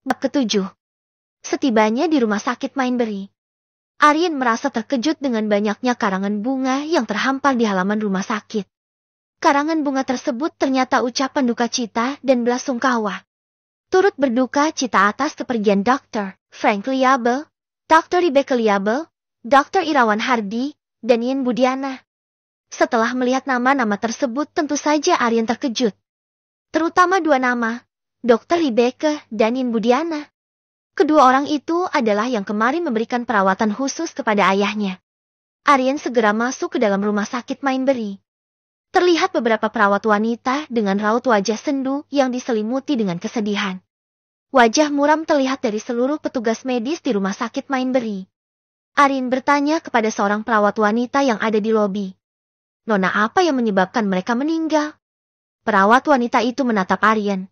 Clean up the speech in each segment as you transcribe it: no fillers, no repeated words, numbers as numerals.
Bab ke-7. Setibanya di rumah sakit Mainbury, Aryan merasa terkejut dengan banyaknya karangan bunga yang terhampar di halaman rumah sakit. Karangan bunga tersebut ternyata ucapan duka cita dan belasungkawa. Turut berduka cita atas kepergian Dr. Frank Liable, Dr. Rebecca Liable, Dr. Irawan Hardy, dan Ian Budiana. Setelah melihat nama-nama tersebut, tentu saja Aryan terkejut. Terutama dua nama, Dr. Rebecca dan Ian Budiana. Kedua orang itu adalah yang kemarin memberikan perawatan khusus kepada ayahnya. Aryan segera masuk ke dalam rumah sakit Mainbury. Terlihat beberapa perawat wanita dengan raut wajah sendu yang diselimuti dengan kesedihan. Wajah muram terlihat dari seluruh petugas medis di rumah sakit Mainbury. Aryan bertanya kepada seorang perawat wanita yang ada di lobi. Nona, apa yang menyebabkan mereka meninggal? Perawat wanita itu menatap Aryan.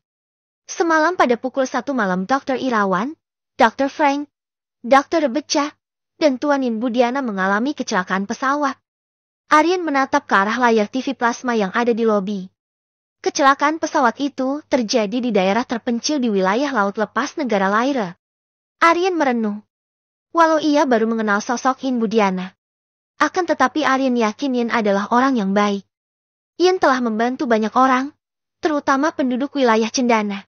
Semalam pada pukul 1 malam Dr. Irawan, Dr. Frank, Dr. Rebecca, dan Tuan Ian Budiana mengalami kecelakaan pesawat. Aryan menatap ke arah layar TV plasma yang ada di lobi. Kecelakaan pesawat itu terjadi di daerah terpencil di wilayah laut lepas negara Lyra. Aryan merenung. Walau ia baru mengenal sosok Ian Budiana, akan tetapi Aryan yakin Ian adalah orang yang baik. Ian telah membantu banyak orang, terutama penduduk wilayah Cendana.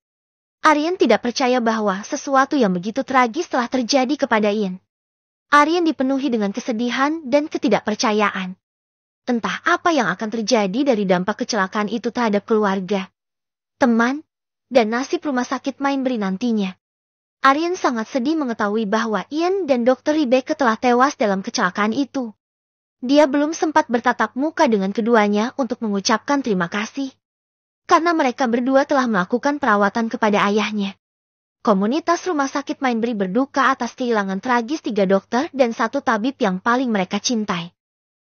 Aryan tidak percaya bahwa sesuatu yang begitu tragis telah terjadi kepada Ian. Aryan dipenuhi dengan kesedihan dan ketidakpercayaan. Entah apa yang akan terjadi dari dampak kecelakaan itu terhadap keluarga, teman, dan nasib rumah sakit Mainbury nantinya. Aryan sangat sedih mengetahui bahwa Ian dan Dr. Rebecca telah tewas dalam kecelakaan itu. Dia belum sempat bertatap muka dengan keduanya untuk mengucapkan terima kasih. Karena mereka berdua telah melakukan perawatan kepada ayahnya. Komunitas rumah sakit Mainbury berduka atas kehilangan tragis 3 dokter dan 1 tabib yang paling mereka cintai.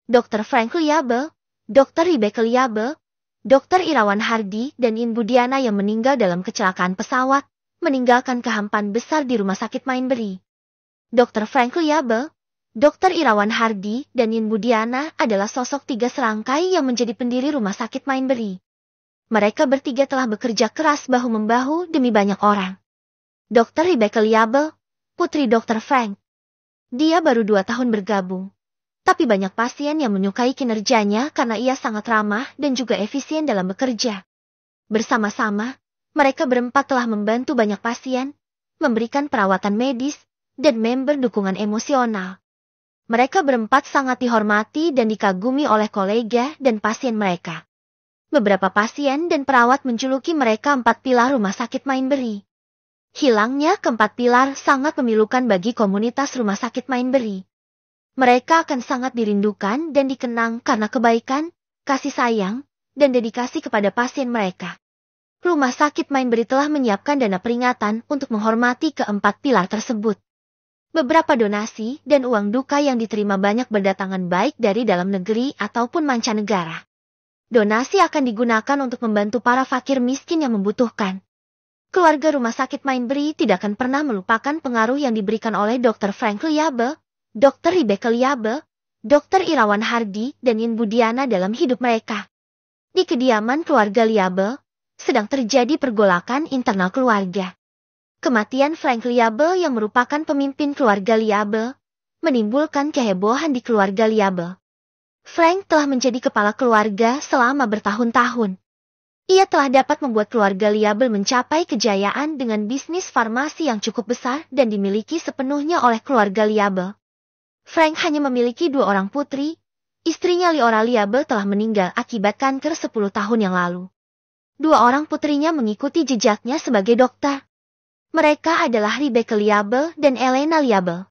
Dr. Frank Liable, Dr. Rebecca Liable, Dr. Irawan Hardy, dan Ian Budiana yang meninggal dalam kecelakaan pesawat, meninggalkan kehampaan besar di rumah sakit Mainbury. Dr. Frank Liable, Dr. Irawan Hardy, dan Ian Budiana adalah sosok 3 serangkai yang menjadi pendiri rumah sakit Mainbury. Mereka bertiga telah bekerja keras bahu-membahu demi banyak orang. Dr. Rebecca Liable, putri Dr. Frank. Dia baru 2 tahun bergabung. Tapi banyak pasien yang menyukai kinerjanya karena ia sangat ramah dan juga efisien dalam bekerja. Bersama-sama, mereka berempat telah membantu banyak pasien, memberikan perawatan medis, dan member dukungan emosional. Mereka berempat sangat dihormati dan dikagumi oleh kolega dan pasien mereka. Beberapa pasien dan perawat menjuluki mereka 4 pilar rumah sakit Mainbury. Hilangnya keempat pilar sangat memilukan bagi komunitas rumah sakit Mainbury. Mereka akan sangat dirindukan dan dikenang karena kebaikan, kasih sayang, dan dedikasi kepada pasien mereka. Rumah sakit Mainbury telah menyiapkan dana peringatan untuk menghormati keempat pilar tersebut. Beberapa donasi dan uang duka yang diterima banyak berdatangan baik dari dalam negeri ataupun mancanegara. Donasi akan digunakan untuk membantu para fakir miskin yang membutuhkan. Keluarga rumah sakit Mainbury tidak akan pernah melupakan pengaruh yang diberikan oleh Dr. Frank Liable, Dr. Rebecca Liable, Dr. Irawan Hardy, dan Ian Budiana dalam hidup mereka. Di kediaman keluarga Liable, sedang terjadi pergolakan internal keluarga. Kematian Frank Liable yang merupakan pemimpin keluarga Liable, menimbulkan kehebohan di keluarga Liable. Frank telah menjadi kepala keluarga selama bertahun-tahun. Ia telah dapat membuat keluarga Liable mencapai kejayaan dengan bisnis farmasi yang cukup besar dan dimiliki sepenuhnya oleh keluarga Liable. Frank hanya memiliki 2 orang putri, istrinya Leora Liable telah meninggal akibat kanker 10 tahun yang lalu. 2 orang putrinya mengikuti jejaknya sebagai dokter. Mereka adalah Rebecca Liable dan Elena Liable.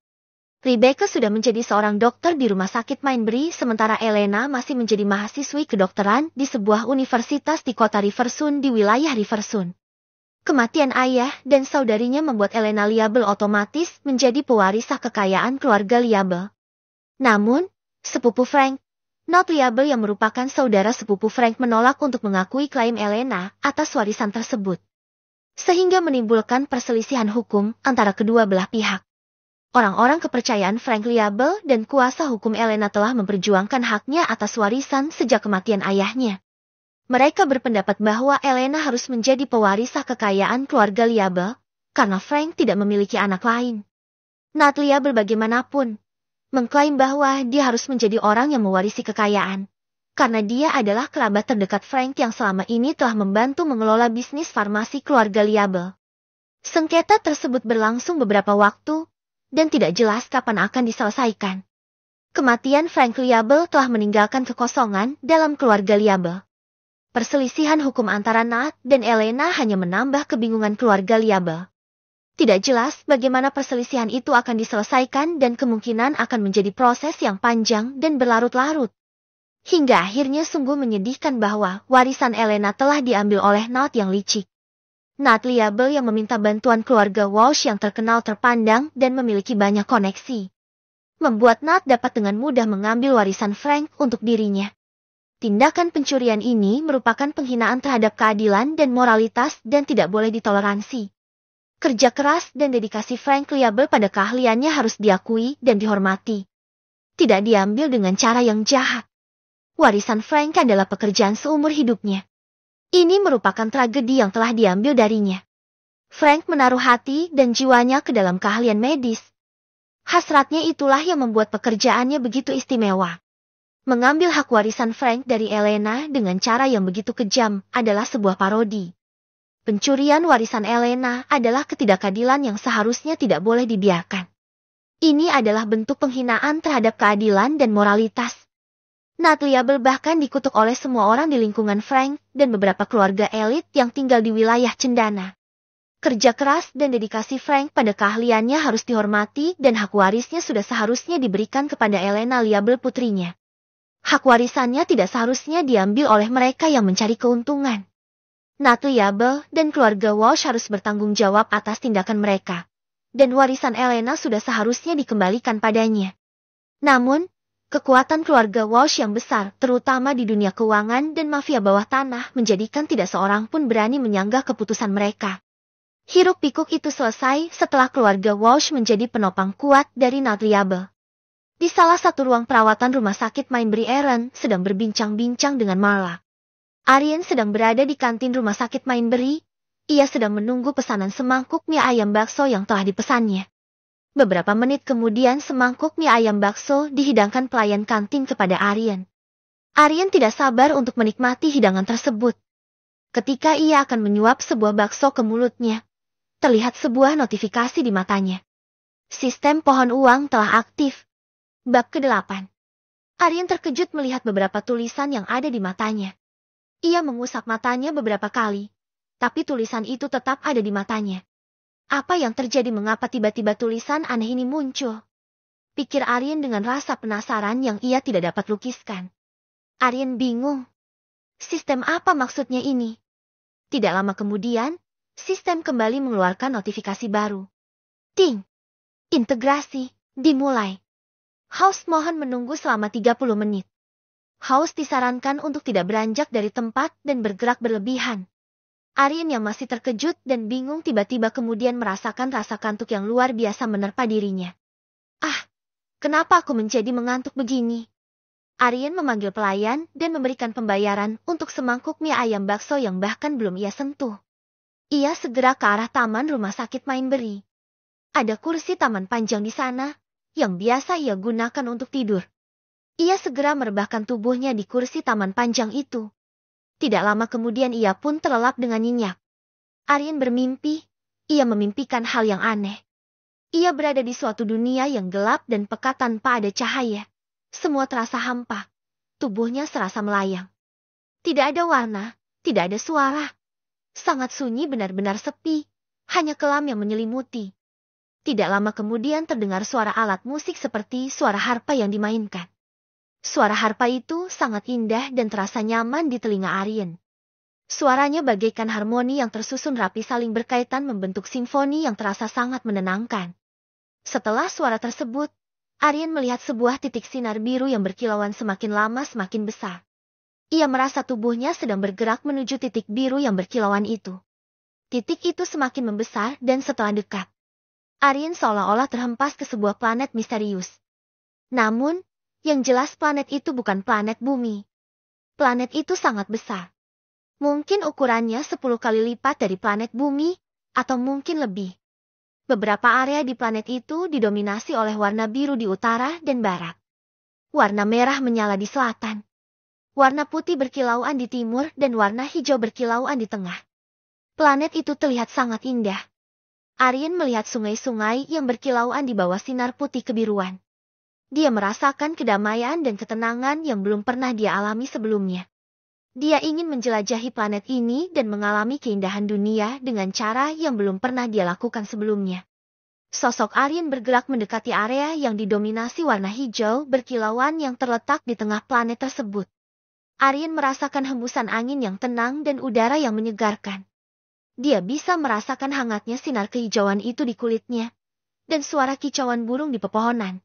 Rebecca sudah menjadi seorang dokter di rumah sakit Mainbury sementara Elena masih menjadi mahasiswi kedokteran di sebuah universitas di kota Riversun di wilayah Riversun. Kematian ayah dan saudarinya membuat Elena Liable otomatis menjadi pewaris kekayaan keluarga Liable. Namun, sepupu Frank, Not Liable yang merupakan saudara sepupu Frank menolak untuk mengakui klaim Elena atas warisan tersebut. Sehingga menimbulkan perselisihan hukum antara kedua belah pihak. Orang-orang kepercayaan Frank Liable dan kuasa hukum Elena telah memperjuangkan haknya atas warisan sejak kematian ayahnya. Mereka berpendapat bahwa Elena harus menjadi pewaris kekayaan keluarga Liable, karena Frank tidak memiliki anak lain. Natalia bagaimanapun mengklaim bahwa dia harus menjadi orang yang mewarisi kekayaan, karena dia adalah kerabat terdekat Frank yang selama ini telah membantu mengelola bisnis farmasi keluarga Liable. Sengketa tersebut berlangsung beberapa waktu, dan tidak jelas kapan akan diselesaikan. Kematian Frank Liable telah meninggalkan kekosongan dalam keluarga Liable. Perselisihan hukum antara Nat dan Elena hanya menambah kebingungan keluarga Liable. Tidak jelas bagaimana perselisihan itu akan diselesaikan dan kemungkinan akan menjadi proses yang panjang dan berlarut-larut. Hingga akhirnya sungguh menyedihkan bahwa warisan Elena telah diambil oleh Nat yang licik. Nat Liable yang meminta bantuan keluarga Walsh yang terkenal terpandang dan memiliki banyak koneksi, membuat Nat dapat dengan mudah mengambil warisan Frank untuk dirinya. Tindakan pencurian ini merupakan penghinaan terhadap keadilan dan moralitas dan tidak boleh ditoleransi. Kerja keras dan dedikasi Frank Liable pada keahliannya harus diakui dan dihormati. Tidak diambil dengan cara yang jahat. Warisan Frank adalah pekerjaan seumur hidupnya. Ini merupakan tragedi yang telah diambil darinya. Frank menaruh hati dan jiwanya ke dalam keahlian medis. Hasratnya itulah yang membuat pekerjaannya begitu istimewa. Mengambil hak warisan Frank dari Elena dengan cara yang begitu kejam adalah sebuah parodi. Pencurian warisan Elena adalah ketidakadilan yang seharusnya tidak boleh dibiarkan. Ini adalah bentuk penghinaan terhadap keadilan dan moralitas. Natalia bahkan dikutuk oleh semua orang di lingkungan Frank dan beberapa keluarga elit yang tinggal di wilayah Cendana. Kerja keras dan dedikasi Frank pada keahliannya harus dihormati dan hak warisnya sudah seharusnya diberikan kepada Elena Liable putrinya. Hak warisannya tidak seharusnya diambil oleh mereka yang mencari keuntungan. Nat Liable dan keluarga Walsh harus bertanggung jawab atas tindakan mereka, dan warisan Elena sudah seharusnya dikembalikan padanya. Namun, kekuatan keluarga Walsh yang besar, terutama di dunia keuangan dan mafia bawah tanah, menjadikan tidak seorang pun berani menyanggah keputusan mereka. Hiruk-pikuk itu selesai setelah keluarga Walsh menjadi penopang kuat dari Nat Liable. Di salah satu ruang perawatan rumah sakit Mainbury, Aaron sedang berbincang-bincang dengan Marla. Aryan sedang berada di kantin rumah sakit Mainbury. Ia sedang menunggu pesanan semangkuk mie ayam bakso yang telah dipesannya. Beberapa menit kemudian semangkuk mie ayam bakso dihidangkan pelayan kantin kepada Aryan. Aryan tidak sabar untuk menikmati hidangan tersebut. Ketika ia akan menyuap sebuah bakso ke mulutnya, terlihat sebuah notifikasi di matanya. Sistem pohon uang telah aktif. Bab ke-8. Aryan terkejut melihat beberapa tulisan yang ada di matanya. Ia mengusap matanya beberapa kali, tapi tulisan itu tetap ada di matanya. Apa yang terjadi, mengapa tiba-tiba tulisan aneh ini muncul? Pikir Aryan dengan rasa penasaran yang ia tidak dapat lukiskan. Aryan bingung. Sistem apa maksudnya ini? Tidak lama kemudian, sistem kembali mengeluarkan notifikasi baru. Ting! Integrasi dimulai. Host mohon menunggu selama 30 menit. Host disarankan untuk tidak beranjak dari tempat dan bergerak berlebihan. Aryan yang masih terkejut dan bingung tiba-tiba kemudian merasakan rasa kantuk yang luar biasa menerpa dirinya. Ah, kenapa aku menjadi mengantuk begini? Aryan memanggil pelayan dan memberikan pembayaran untuk semangkuk mie ayam bakso yang bahkan belum ia sentuh. Ia segera ke arah taman rumah sakit Mainbury. Ada kursi taman panjang di sana, yang biasa ia gunakan untuk tidur. Ia segera merebahkan tubuhnya di kursi taman panjang itu. Tidak lama kemudian ia pun terlelap dengan nyenyak. Aryan bermimpi, ia memimpikan hal yang aneh. Ia berada di suatu dunia yang gelap dan pekat tanpa ada cahaya. Semua terasa hampa. Tubuhnya serasa melayang. Tidak ada warna, tidak ada suara. Sangat sunyi, benar-benar sepi. Hanya kelam yang menyelimuti. Tidak lama kemudian terdengar suara alat musik seperti suara harpa yang dimainkan. Suara harpa itu sangat indah dan terasa nyaman di telinga Aryan. Suaranya bagaikan harmoni yang tersusun rapi saling berkaitan membentuk simfoni yang terasa sangat menenangkan. Setelah suara tersebut, Aryan melihat sebuah titik sinar biru yang berkilauan semakin lama semakin besar. Ia merasa tubuhnya sedang bergerak menuju titik biru yang berkilauan itu. Titik itu semakin membesar dan setelah dekat, Aryan seolah-olah terhempas ke sebuah planet misterius. Namun, yang jelas planet itu bukan planet bumi. Planet itu sangat besar. Mungkin ukurannya 10 kali lipat dari planet bumi, atau mungkin lebih. Beberapa area di planet itu didominasi oleh warna biru di utara dan barat. Warna merah menyala di selatan. Warna putih berkilauan di timur dan warna hijau berkilauan di tengah. Planet itu terlihat sangat indah. Aryan melihat sungai-sungai yang berkilauan di bawah sinar putih kebiruan. Dia merasakan kedamaian dan ketenangan yang belum pernah dia alami sebelumnya. Dia ingin menjelajahi planet ini dan mengalami keindahan dunia dengan cara yang belum pernah dia lakukan sebelumnya. Sosok Aryan bergerak mendekati area yang didominasi warna hijau berkilauan yang terletak di tengah planet tersebut. Aryan merasakan hembusan angin yang tenang dan udara yang menyegarkan. Dia bisa merasakan hangatnya sinar kehijauan itu di kulitnya, dan suara kicauan burung di pepohonan.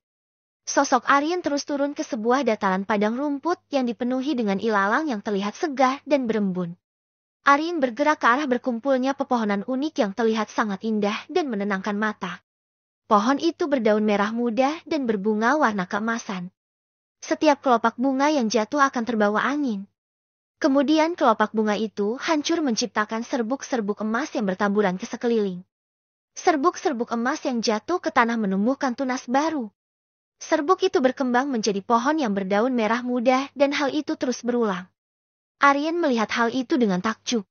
Sosok Aryan terus turun ke sebuah dataran padang rumput yang dipenuhi dengan ilalang yang terlihat segar dan berembun. Aryan bergerak ke arah berkumpulnya pepohonan unik yang terlihat sangat indah dan menenangkan mata. Pohon itu berdaun merah muda dan berbunga warna keemasan. Setiap kelopak bunga yang jatuh akan terbawa angin. Kemudian kelopak bunga itu hancur menciptakan serbuk-serbuk emas yang bertaburan ke sekeliling. Serbuk-serbuk emas yang jatuh ke tanah menumbuhkan tunas baru. Serbuk itu berkembang menjadi pohon yang berdaun merah muda dan hal itu terus berulang. Aryan melihat hal itu dengan takjub.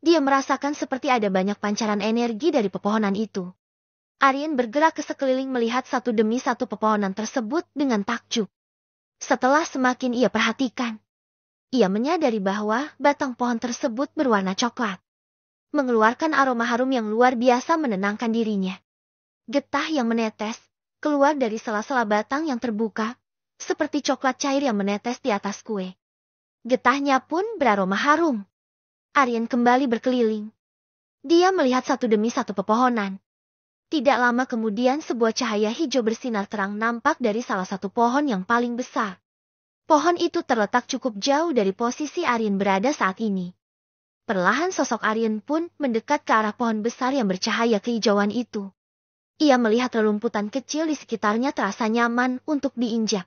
Dia merasakan seperti ada banyak pancaran energi dari pepohonan itu. Aryan bergerak ke sekeliling melihat satu demi satu pepohonan tersebut dengan takjub. Setelah semakin ia perhatikan, ia menyadari bahwa batang pohon tersebut berwarna coklat. Mengeluarkan aroma harum yang luar biasa menenangkan dirinya. Getah yang menetes keluar dari sela-sela batang yang terbuka, seperti coklat cair yang menetes di atas kue. Getahnya pun beraroma harum. Aryan kembali berkeliling. Dia melihat satu demi satu pepohonan. Tidak lama kemudian sebuah cahaya hijau bersinar terang nampak dari salah satu pohon yang paling besar. Pohon itu terletak cukup jauh dari posisi Aryan berada saat ini. Perlahan sosok Aryan pun mendekat ke arah pohon besar yang bercahaya kehijauan itu. Ia melihat rerumputan kecil di sekitarnya terasa nyaman untuk diinjak.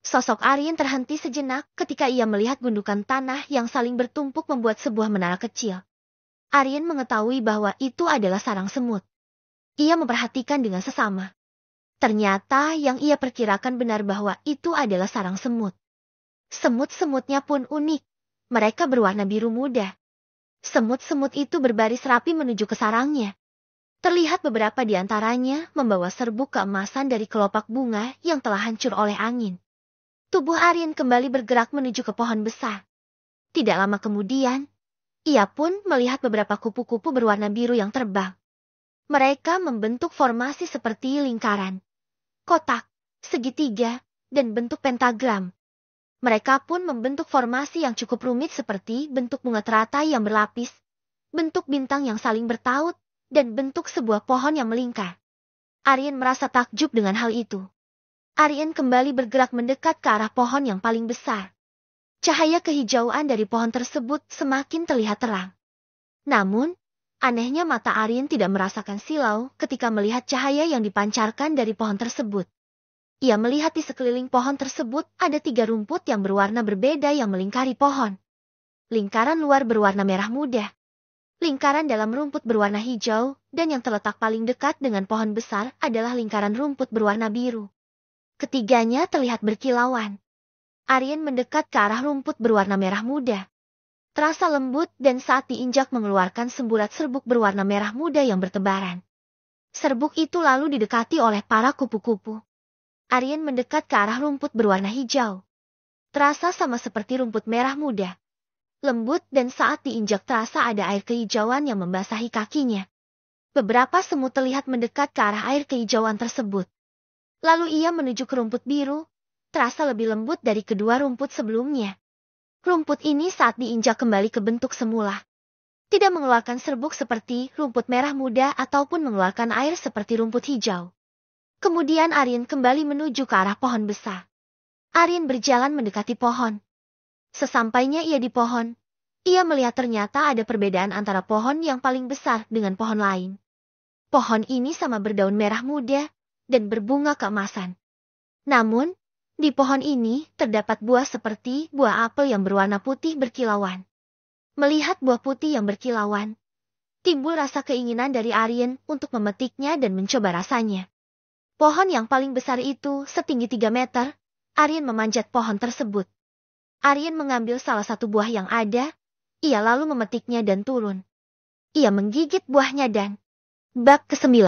Sosok Aryan terhenti sejenak ketika ia melihat gundukan tanah yang saling bertumpuk membuat sebuah menara kecil. Aryan mengetahui bahwa itu adalah sarang semut. Ia memperhatikan dengan sesama. Ternyata yang ia perkirakan benar bahwa itu adalah sarang semut. Semut-semutnya pun unik. Mereka berwarna biru muda. Semut-semut itu berbaris rapi menuju ke sarangnya. Terlihat beberapa di antaranya membawa serbuk keemasan dari kelopak bunga yang telah hancur oleh angin. Tubuh Aryan kembali bergerak menuju ke pohon besar. Tidak lama kemudian, ia pun melihat beberapa kupu-kupu berwarna biru yang terbang. Mereka membentuk formasi seperti lingkaran, kotak, segitiga, dan bentuk pentagram. Mereka pun membentuk formasi yang cukup rumit seperti bentuk bunga teratai yang berlapis, bentuk bintang yang saling bertaut, dan bentuk sebuah pohon yang melingkar. Aryan merasa takjub dengan hal itu. Aryan kembali bergerak mendekat ke arah pohon yang paling besar. Cahaya kehijauan dari pohon tersebut semakin terlihat terang. Namun, anehnya mata Aryan tidak merasakan silau ketika melihat cahaya yang dipancarkan dari pohon tersebut. Ia melihat di sekeliling pohon tersebut ada 3 rumput yang berwarna berbeda yang melingkari pohon. Lingkaran luar berwarna merah muda. Lingkaran dalam rumput berwarna hijau, dan yang terletak paling dekat dengan pohon besar adalah lingkaran rumput berwarna biru. Ketiganya terlihat berkilauan. Aryan mendekat ke arah rumput berwarna merah muda. Terasa lembut dan saat diinjak mengeluarkan semburat serbuk berwarna merah muda yang bertebaran. Serbuk itu lalu didekati oleh para kupu-kupu. Aryan mendekat ke arah rumput berwarna hijau. Terasa sama seperti rumput merah muda. Lembut dan saat diinjak terasa ada air kehijauan yang membasahi kakinya. Beberapa semut terlihat mendekat ke arah air kehijauan tersebut. Lalu ia menuju ke rumput biru, terasa lebih lembut dari kedua rumput sebelumnya. Rumput ini saat diinjak kembali ke bentuk semula. Tidak mengeluarkan serbuk seperti rumput merah muda ataupun mengeluarkan air seperti rumput hijau. Kemudian Aryan kembali menuju ke arah pohon besar. Aryan berjalan mendekati pohon. Sesampainya ia di pohon, ia melihat ternyata ada perbedaan antara pohon yang paling besar dengan pohon lain. Pohon ini sama berdaun merah muda dan berbunga keemasan. Namun, di pohon ini terdapat buah seperti buah apel yang berwarna putih berkilauan. Melihat buah putih yang berkilauan, Timbul rasa keinginan dari Aryan untuk memetiknya dan mencoba rasanya. Pohon yang paling besar itu setinggi 3 meter. Aryan memanjat pohon tersebut. Aryan mengambil salah satu buah yang ada. Ia lalu memetiknya dan turun. Ia menggigit buahnya dan bab ke-9.